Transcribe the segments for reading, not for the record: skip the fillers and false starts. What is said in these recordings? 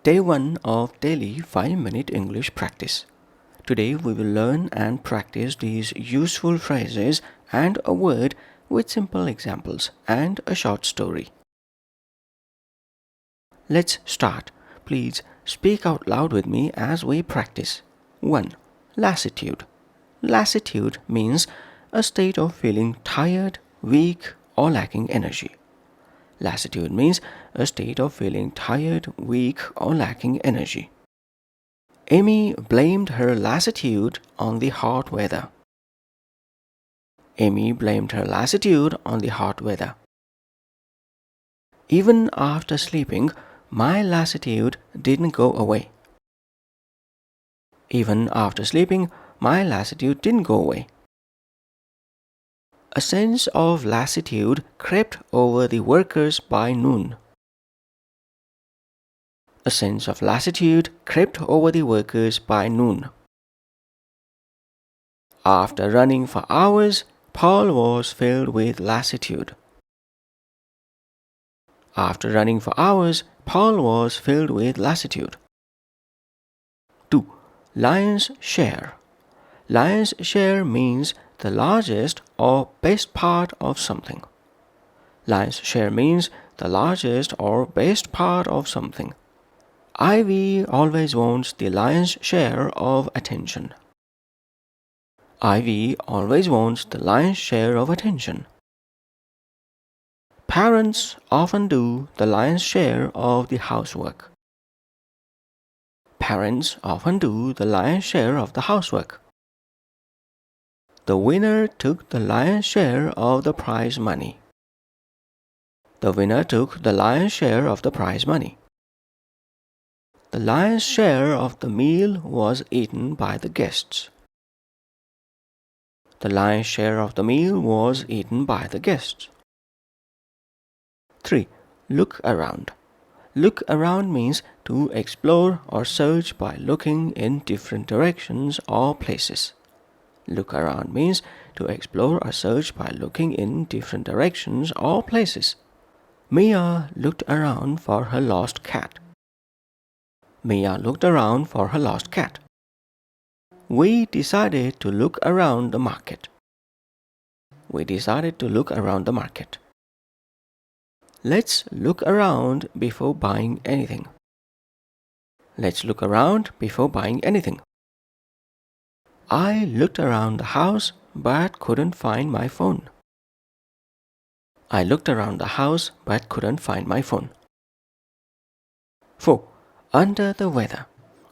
Day 1 of daily 5-minute English practice. Today we will learn and practice these useful phrases and a word with simple examples and a short story. Let's start. Please speak out loud with me as we practice. 1. Lassitude. Lassitude means a state of feeling tired, weak, or lacking energy. Lassitude means a state of feeling tired, weak, or lacking energy. Amy blamed her lassitude on the hot weather. Amy blamed her lassitude on the hot weather. Even after sleeping, my lassitude didn't go away. Even after sleeping, my lassitude didn't go away. A sense of lassitude crept over the workers by noon. A sense of lassitude crept over the workers by noon. After running for hours, Paul was filled with lassitude. After running for hours, Paul was filled with lassitude. 2. Lion's share. Lion's share means the largest or best part of something. Lion's share means the largest or best part of something. Ivy always wants the lion's share of attention. Ivy always wants the lion's share of attention. Parents often do the lion's share of the housework. Parents often do the lion's share of the housework. The winner took the lion's share of the prize money. The winner took the lion's share of the prize money. The lion's share of the meal was eaten by the guests. The lion's share of the meal was eaten by the guests. 3. Look around. Look around means to explore or search by looking in different directions or places. Look around means to explore or search by looking in different directions or places. Mia looked around for her lost cat. Mia looked around for her lost cat. We decided to look around the market. We decided to look around the market. Let's look around before buying anything. Let's look around before buying anything. I looked around the house but couldn't find my phone. I looked around the house but couldn't find my phone. 4. Under the weather.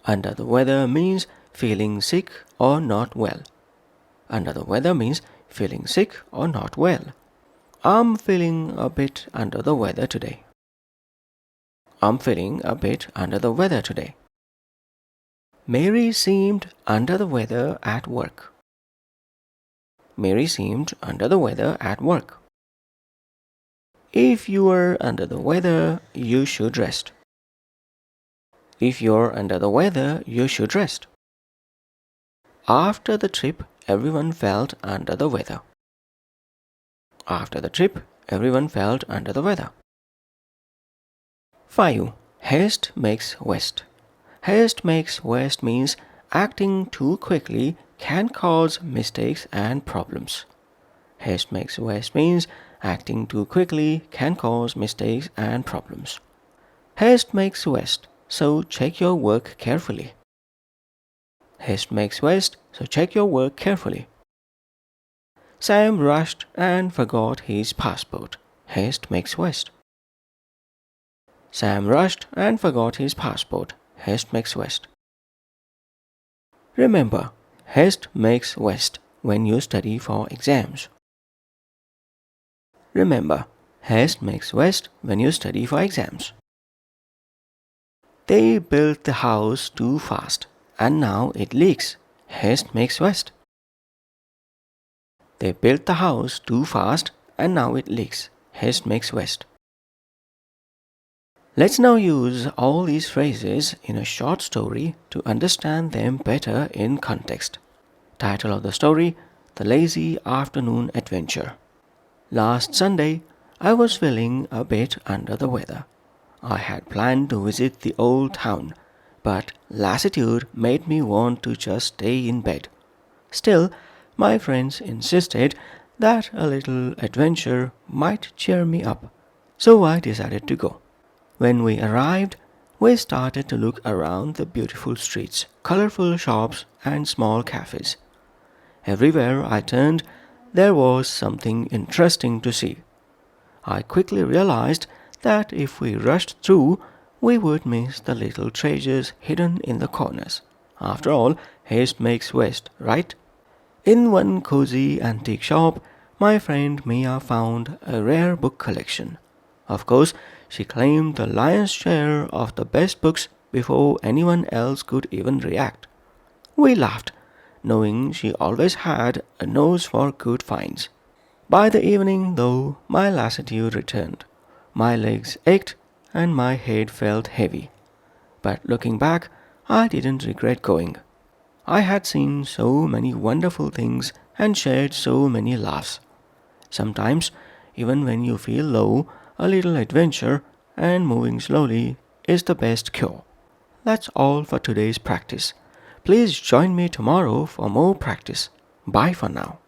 Under the weather means feeling sick or not well. Under the weather means feeling sick or not well. I'm feeling a bit under the weather today. I'm feeling a bit under the weather today. Mary seemed under the weather at work. Mary seemed under the weather at work. If you are under the weather, you should rest. If you're under the weather, you should rest. After the trip, everyone felt under the weather. After the trip, everyone felt under the weather. 5. Haste makes waste. Haste makes waste means acting too quickly can cause mistakes and problems. Haste makes waste means acting too quickly can cause mistakes and problems. Haste makes waste, so check your work carefully. Haste makes waste, so check your work carefully. Sam rushed and forgot his passport. Haste makes waste. Sam rushed and forgot his passport. Haste makes waste. Remember, haste makes waste when you study for exams. Remember, haste makes waste when you study for exams. They built the house too fast, and now it leaks. Haste makes waste. They built the house too fast, and now it leaks. Haste makes waste. Let's now use all these phrases in a short story to understand them better in context. Title of the story: The Lazy Afternoon Adventure. Last Sunday, I was feeling a bit under the weather. I had planned to visit the old town, but lassitude made me want to just stay in bed. Still, my friends insisted that a little adventure might cheer me up, so I decided to go. When we arrived, we started to look around the beautiful streets, colorful shops, and small cafes. Everywhere I turned, there was something interesting to see. I quickly realized that if we rushed through, we would miss the little treasures hidden in the corners. After all, haste makes waste, right? In one cozy antique shop, my friend Mia found a rare book collection. Of course, she claimed the lion's share of the best books before anyone else could even react. We laughed, knowing she always had a nose for good finds. By the evening, though, my lassitude returned. My legs ached and my head felt heavy. But looking back, I didn't regret going. I had seen so many wonderful things and shared so many laughs. Sometimes, even when you feel low, a little adventure and moving slowly is the best cure. That's all for today's practice. Please join me tomorrow for more practice. Bye for now.